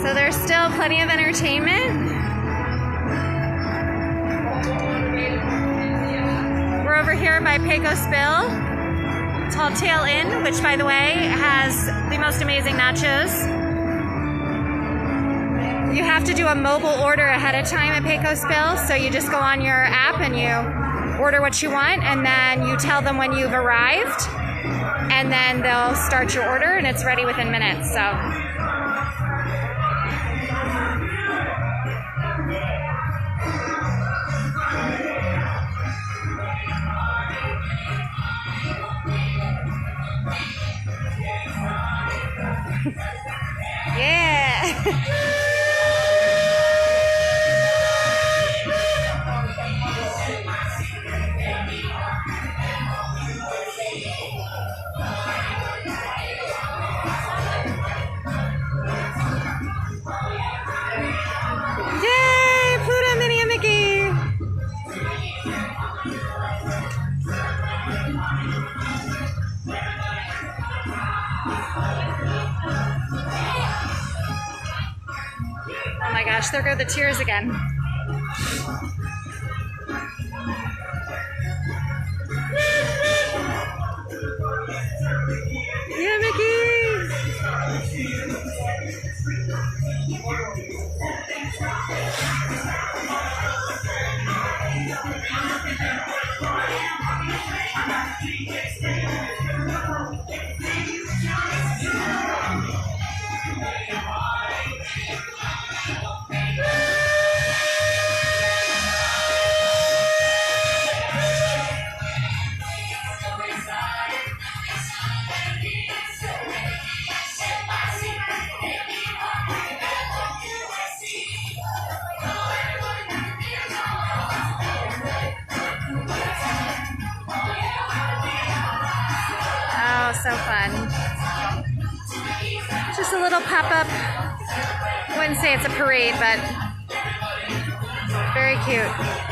So there's still plenty of entertainment. We're over here by Pecos Bill, Tall Tale Inn, which by the way has the most amazing nachos. You have to do a mobile order ahead of time at Pecos Bill, so you just go on your app and you order what you want, and then you tell them when you've arrived, and then they'll start your order and it's ready within minutes. So yeah. Yay, Pluto, Minnie, and Mickey. Oh my gosh, there go the tears again. Yeah, Mickey. Oh, so fun. Just a little pop-up. Wouldn't say it's a parade, but very cute.